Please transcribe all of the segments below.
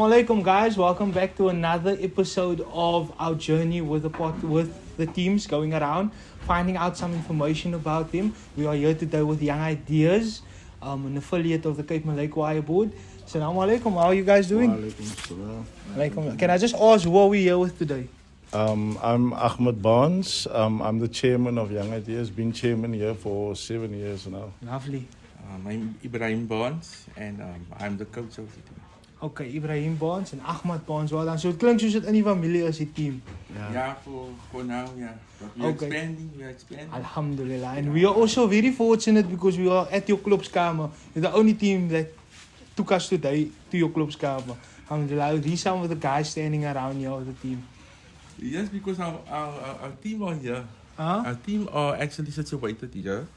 Assalamu alaikum, guys. Welcome back to another episode of our journey with the teams, going around, finding out some information about them. We are here today with Young Ideas, an affiliate of the Cape Malay Choir Board. Assalamu alaikum. How are you guys doing? Alaikum. Can I just ask who are we here with today? I'm Ahmed Barnes. I'm the chairman of Young Ideas. Been chairman here for 7 years now. Lovely. I'm Ebraheem Barnes and I'm the coach of the team. Okay, Ebraheem Barnes and Ahmed Barnes. Well done. So it klinkt soos dit in die familie is die team. Yeah, for now, yeah. But we're expanding. Alhamdulillah. And we are also very fortunate because we are at your klubskamer. You're the only team that took us today to your klubskamer. Alhamdulillah. These some of the guys standing around here of the team. Yes, because our team are here. Our team are actually situated here.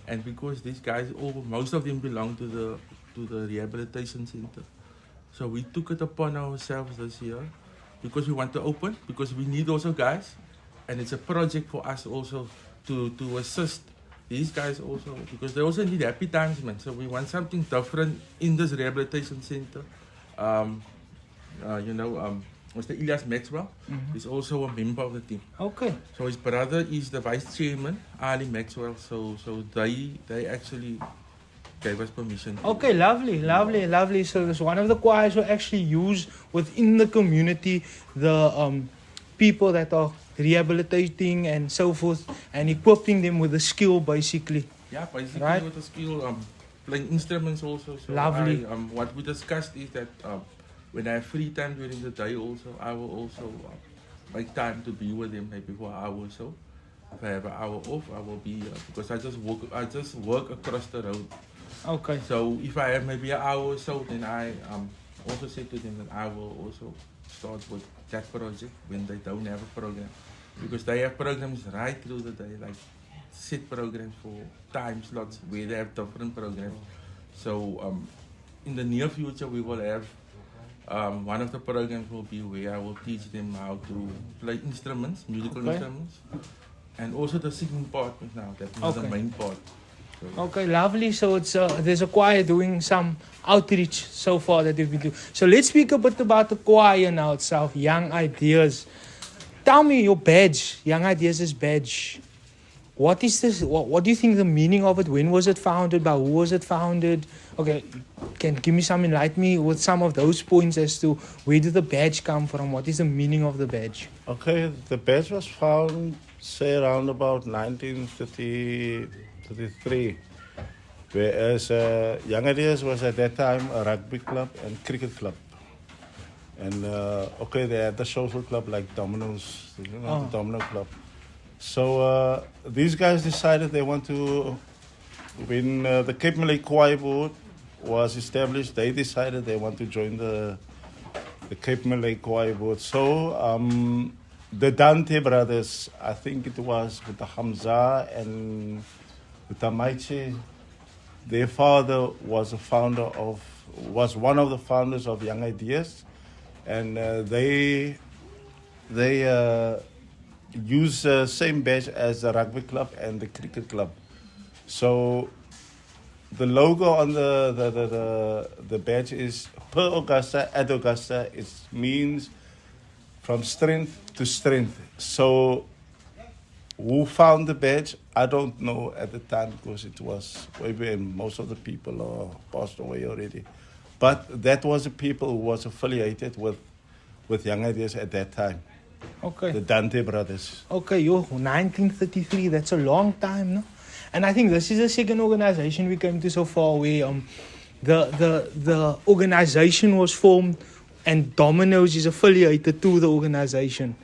And because these guys, most of them belong to the rehabilitation center. So we took it upon ourselves this year because we want to open, because we need also guys. And it's a project for us also to assist these guys also, because they also need happy times, man. So we want something different in this rehabilitation center. Mr. Elias Maxwell is also a member of the team. Okay. So his brother is the vice chairman, Ali Maxwell. So they actually gave us permission. Okay, lovely. So this one of the choirs will actually use within the community the people that are rehabilitating and so forth, and equipping them with the skill basically. Yeah, basically right? With the skill, playing instruments also. So lovely. What we discussed is that when I have free time during the day also, I will also make time to be with them maybe for an hour or so. If I have an hour off, I will be because I just work across the road. Okay. So if I have maybe an hour or so, then I also say to them that I will also start with that project when they don't have a program. Because they have programs right through the day, like set programs for time slots where they have different programs. So in the near future, we will have one of the programs will be where I will teach them how to play instruments, musical instruments, and also the singing part now. That's not the main part. So. Okay, lovely. So it's there's a choir doing some outreach so far that we've been doing. So let's speak a bit about the choir now itself, Young Ideas. Tell me your badge, Young Ideas' badge. What is this? What do you think the meaning of it? When was it founded? By who was it founded? Okay, can give me some enlighten me with some of those points as to where did the badge come from? What is the meaning of the badge? Okay, the badge was found, say, around about 1933, whereas Young Ideas was at that time a rugby club and cricket club. And they had the social club like Domino's, the Domino Club. So these guys decided they want to, when the Cape Malay Choir Board was established, they decided they want to join the Cape Malay Choir Board. So the Dante brothers, I think it was with the Hamza and with the Maiche, their father was one of the founders of Young Ideas, and they use the same badge as the rugby club and the cricket club. So the logo on the badge is per Augusta, at Augusta. It means from strength to strength. So who found the badge? I don't know at the time because it was maybe and most of the people are passed away already. But that was the people who was affiliated with Young Ideas at that time. Okay. The Dante brothers. Okay, 1933, that's a long time, no? And I think this is the second organization we came to so far where the organization was formed and Domino's is affiliated to the organization.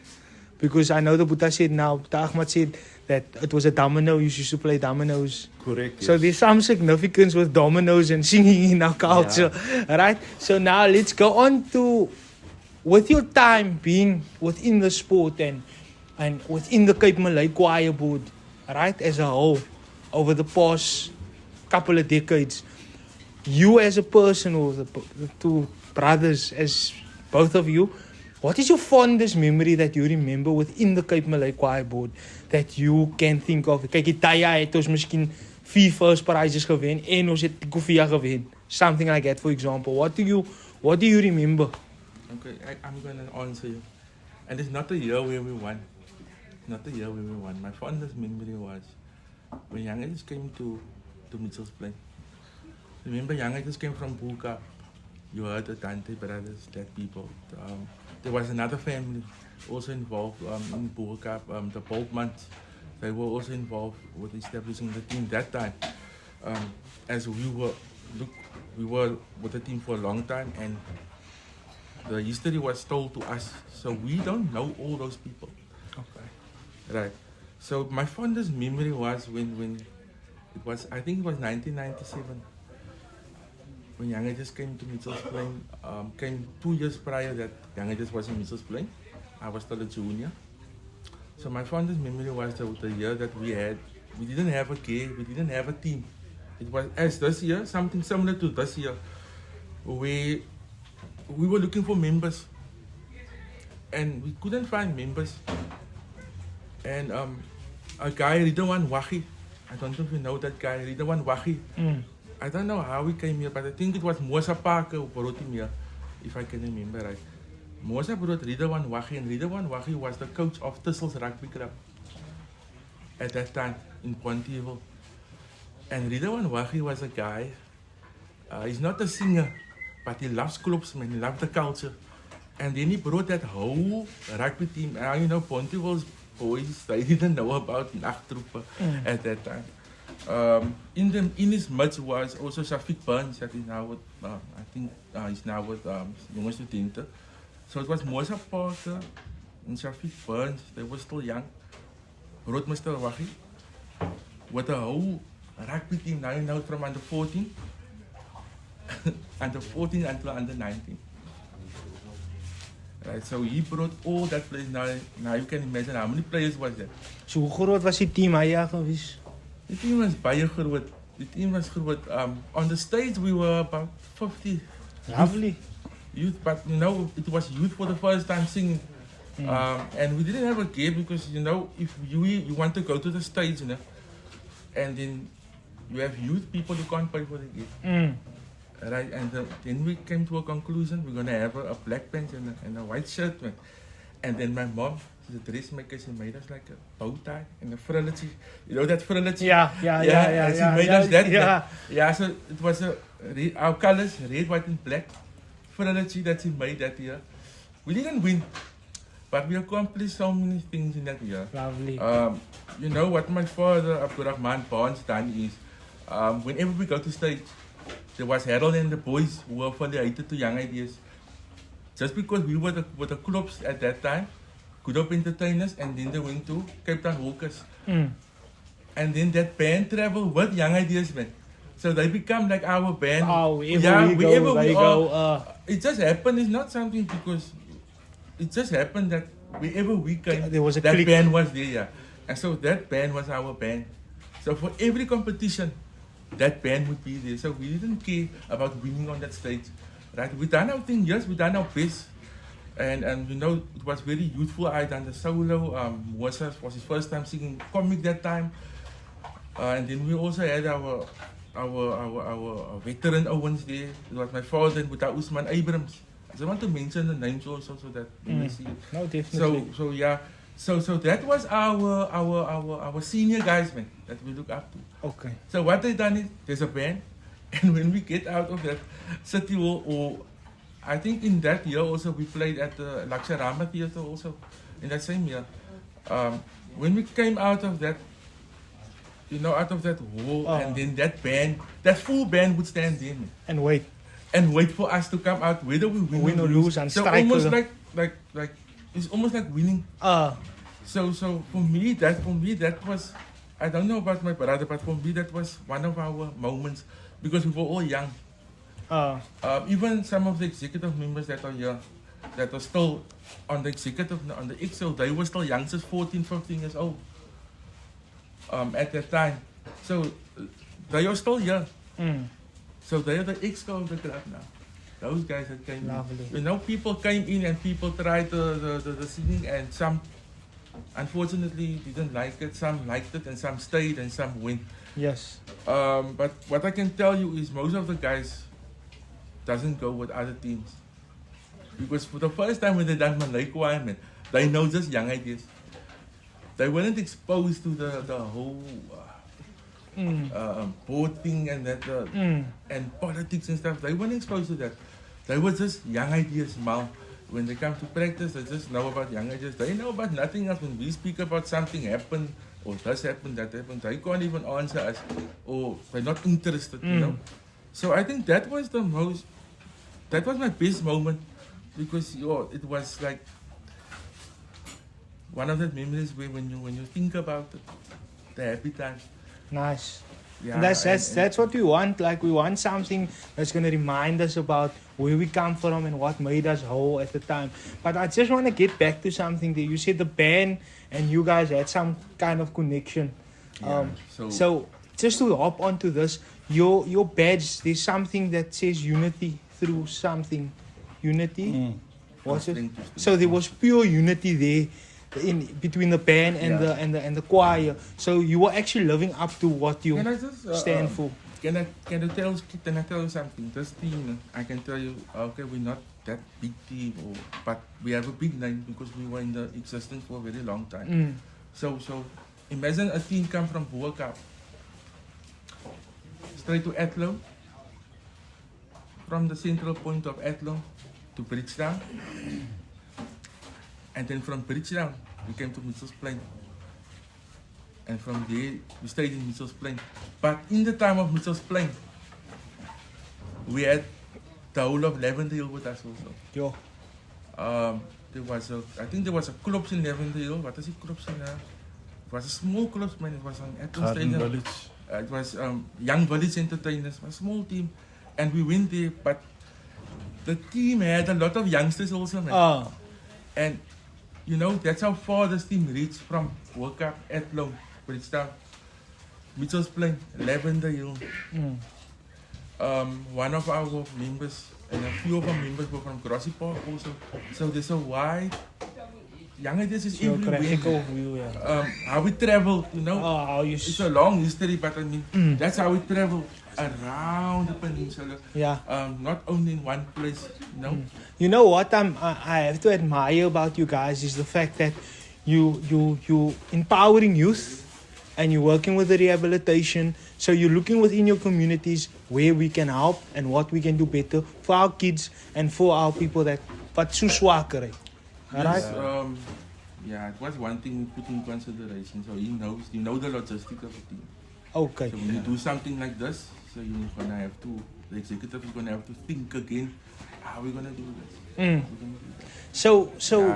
Because I know the Buddha said now, Buddha Ahmad said that it was a domino, you used to play dominoes. Correct. So there's some significance with dominoes and singing in our culture, right? So now let's go on to, with your time being within the sport and within the Cape Malay Choir Board, right, as a whole, over the past couple of decades, you as a person, or the two brothers, as both of you, what is your fondest memory that you remember within the Cape Malay Choir Board that you can think of? Kyk, die tye het ons miskien 4 first prizes gewen en ons het die Koefiya gewen. Something like that, for example. What do you remember? Okay, I'm going to answer you. And it's not a year where we won. Not the year where we won. My fondest memory was when Young Ages came to Mitchell's Plain. Remember, Young Ages came from Buka. You heard the Dante brothers, that people. There was another family also involved in Buka, the Boltmans. They were also involved with establishing the team that time. As we were with the team for a long time, and the history was told to us, so we don't know all those people. Okay. Right. So my fondest memory was when it was, I think it was 1997, when Young Ages came to Mitchell's Plain. Came 2 years prior that Young Ages was in Mitchell's Plain. I was still a junior. So my fondest memory was the year that we didn't have a game, we didn't have a team. It was as this year, something similar to this year. We were looking for members, and we couldn't find members. And a guy, Ridwan Wahi, I don't know if you know that guy, Ridwan Wahi. I don't know how he came here, but I think it was Mosa Parker who brought him here, if I can remember right. Mosa brought Ridwan Wahi, and Ridwan Wahi was the coach of Thistles Rugby Club at that time in Pontyville. And Ridwan Wahi was a guy, he's not a singer, but he loves clubs, man, he loves the culture. And then he brought that whole rugby team. You know, Pontyville's boys, they didn't know about Nachtroepen at that time. In his midst was also Shafiq Barnes, that is now with, I think he's now with Jonge Studenten. So it was Mosa Parker and Shafiq Barnes, they were still young. Brought Mr. Wahi with the whole rugby team, now you know, from under 14, under 14 until under 19. Right, so he brought all that players. Now you can imagine how many players was that. So hoe groot was die team hy gewees? The team was baie groot. The team was groot. On the stage we were about 50. Lovely. Youth, but you know, it was youth for the first time singing. And we didn't have a game because, you know, if you want to go to the stage, you know, and then you have youth people who can't pay for the game. Right, and then we came to a conclusion, we're going to have a black pants and a white shirt. Man. And then my mom, she's a dressmaker, she made us like a bow tie and a frilligy. You know that frilligy? Yeah. And she made us that. Yeah, so it was our colors, red, white and black. Frilligy that she made that year. We didn't win, but we accomplished so many things in that year. Lovely. You know what my father, Ahmed and Ebraheem Barnes, done is, whenever we go to stage, there was Harold and the boys who were affiliated to Young Ideas. Just because we were the clubs at that time, good up entertainers, and then they went to Cape Town Hawkers. And then that band traveled with Young Ideas, man. So they become like our band. Wherever we go. It just happened, it's not something because it just happened that wherever we came, there was a that clique. band was there, yeah. And so that band was our band. So for every competition, that band would be there. So we didn't care about winning on that stage. Right? We done our thing, yes, we done our best. And you know, it was very youthful. I done the solo. Was his first time singing comic that time. And then we also had our veteran Owens there. It was my father and Buddha Usman Abrams. I just want to mention the names also so that we see it. No, definitely. So yeah. So that was our senior guys, man, that we look up to. Okay. So what they done is, there's a band, and when we get out of that city hall, or I think in that year also we played at the Laksharama Theatre also, in that same year. When we came out of that, you know, out of that hall, and then that band, that full band would stand there, man, And wait for us to come out, whether we win or lose, and so strike. Almost like it's almost like winning. So for me that was, I don't know about my brother, but for me that was one of our moments because we were all young. Even some of the executive members that are here, that are still on the executive, on the EXO, they were still youngsters, 14, 15 years old at that time. So they are still young. So they are the EXO of the club now. Those guys that came Lovely. in. You know, people came in and people tried the singing, and some unfortunately didn't like it, some liked it, and some stayed and some went. Yes. But what I can tell you is most of the guys doesn't go with other teams. Because for the first time when they done Malay Choir, man, they know just young ideas. They weren't exposed to the whole board thing and that and politics and stuff. They weren't exposed to that. They were just young ideas, Mal. When they come to practice, they just know about young ideas. They know about nothing else. When we speak about something happened, or this happened, that happened, they can't even answer us, or they're not interested, you know. So I think that was my best moment, because it was like one of the memories where when you think about it, the happy times. Nice. Yeah, And that's what we want. Like, we want something that's going to remind us about where we come from and what made us whole at the time. But I just want to get back to something that you said, the band and you guys had some kind of connection. Yeah, So just to hop onto this, your badge, there's something that says unity through something. Unity? What's it? So there was pure unity there in between the band and the choir. So you were actually living up to what you stand for. Can I tell you something? This team, I can tell you, okay, we're not that big team, but we have a big name because we were in the existence for a very long time. So imagine a team come from Boerkaap straight to Athlone, from the central point of Athlone to Bridgetown, and then from Bridgetown we came to Mitchell's Plain. And from there, we stayed in Mitchell's Plain. But in the time of Mitchell's Plain, we had the whole of Lavender Hill with us also. Yo. I think there was a club in Lavender Hill. What is it, club in there? It was a small club, man. It was on Athlone Stadium. It was Young Village Entertainers, a small team. And we went there, but the team had a lot of youngsters also, man. And you know, that's how far this team reached from Boerkaap, Athlone, Bridgetown, Mitchell's Plain, Lavender Hill. One of our members and a few of our members were from Grassy Park also. So there's a wide, young ideas is everywhere. View, yeah. How we traveled, you know. It's a long history, but I mean, that's how we traveled around the peninsula. Yeah. Not only in one place, you know. You know what I have to admire about you guys is the fact that you empowering youth, and you're working with the rehabilitation. So you're looking within your communities where we can help and what we can do better for our kids and for our people that wat so swakker is. Alright? Yeah, it was one thing we put in consideration. So you know the logistics of the team. Okay. So when you do something like this, so you're gonna have to, the executive is gonna have to think again, how are we gonna do this? So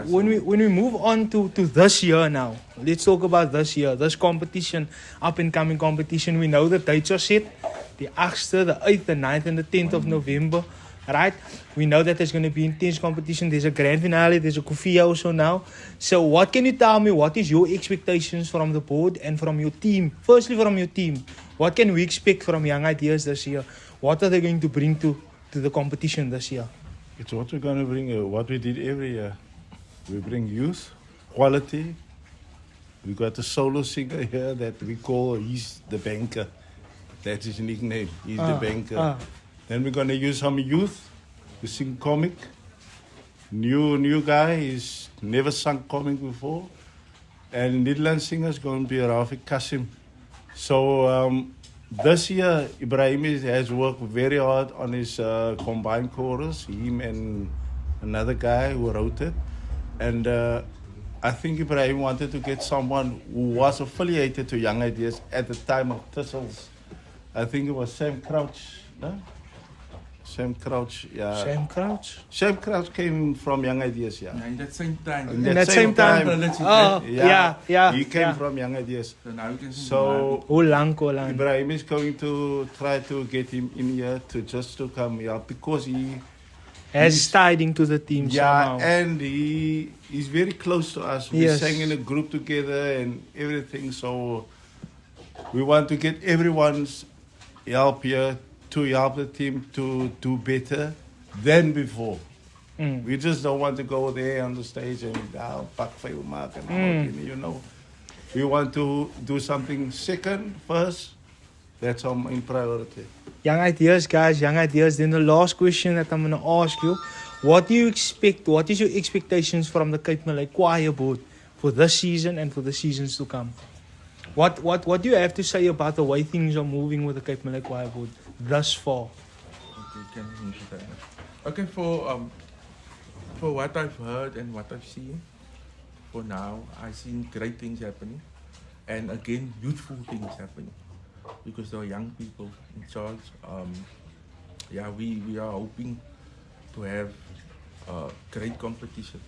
when we move on to this year now, let's talk about this year, this competition, up and coming competition. We know the dates are set, the 8th, the 8th, the 9th and the 10th of November, right? We know that there's going to be intense competition. There's a grand finale, there's a Koefiya also now. So what can you tell me, what is your expectations from the board and from your team? Firstly, from your team, what can we expect from Young Ideas this year? What are they going to bring to the competition this year? It's what we're going to bring, what we did every year. We bring youth, quality. We got a solo singer here that we call, he's the banker. That's his nickname, he's the banker. Then we're going to use some youth to sing comic. New guy, he's never sung comic before. And Nederlands singer is going to be Rafik Kasim. So this year, Ebraheem has worked very hard on his combined chorus, him and another guy who wrote it. And I think Ebraheem wanted to get someone who was affiliated to Young Ideas at the time of Thistles. I think it was Sam Crouch. No? Sam Crouch, yeah. Sam Crouch? Sam Crouch came from Young Ideas, yeah. In that same time. In that same time. Yeah. He came from Young Ideas. So now you can see Hoe lang. Ebraheem is going to try to get him in here to come here because he has tied into the team somehow. And he's very close to us. We sang in a group together and everything. So we want to get everyone's help here to help the team to do better than before. We just don't want to go there on the stage and back for you, Mark, and you know. We want to do something second, first. That's our main priority. Young Ideas, guys, Young Ideas. Then the last question that I'm going to ask you, what do you expect? What is your expectations from the Cape Malay Choir Board for this season and for the seasons to come? What do you have to say about the way things are moving with the Cape Malay Choir Board thus far? Okay, can you finish that? Okay, for what I've heard and what I've seen, for now, I've seen great things happening, and again, youthful things happening, because there are young people in charge. Yeah, we are hoping to have great competition,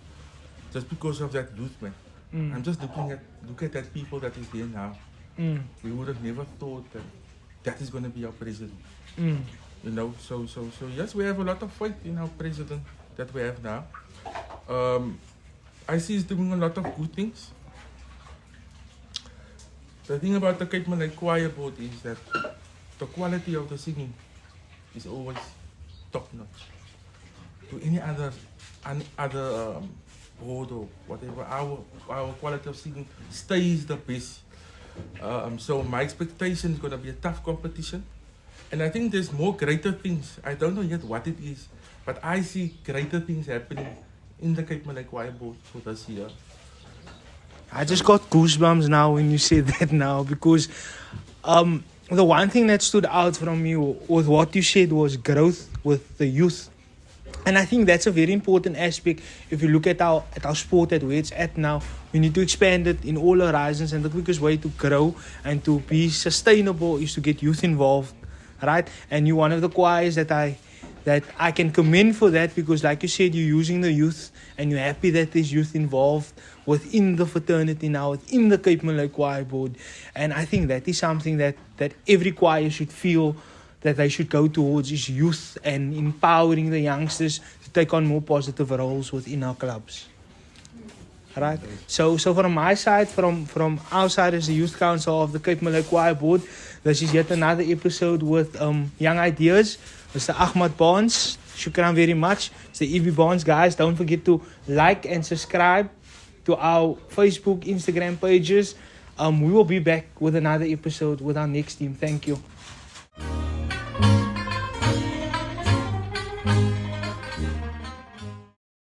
just because of that youth, man. I'm just look at that people that is there now. We would have never thought that is going to be our president. You know, so yes, we have a lot of faith in our president that we have now. I see he's doing a lot of good things. The thing about the Cape Malay Choir Board is that the quality of the singing is always top notch. To any other board or whatever, our quality of singing stays the best. So my expectation is going to be a tough competition, and I think there's more greater things. I don't know yet what it is, but I see greater things happening in the Cape Malay Choir Board for this year. I just got goosebumps now when you said that now, because the one thing that stood out from you with what you said was growth with the youth. And I think that's a very important aspect. If you look at our sport, at where it's at now, we need to expand it in all horizons. And the quickest way to grow and to be sustainable is to get youth involved, right? And you're one of the choirs that I can commend for that, because like you said, you're using the youth and you're happy that there's youth involved within the fraternity now, within the Cape Malay Choir Board. And I think that is something that every choir should feel that they should go towards, is youth and empowering the youngsters to take on more positive roles within our clubs. Right? So from my side, from our side as the Youth Council of the Cape Malay Choir Board, this is yet another episode with Young Ideas. Mr. Ahmed Barnes, shukran very much. Mr. EB Barnes, guys, don't forget to like and subscribe to our Facebook, Instagram pages. We will be back with another episode with our next team. Thank you.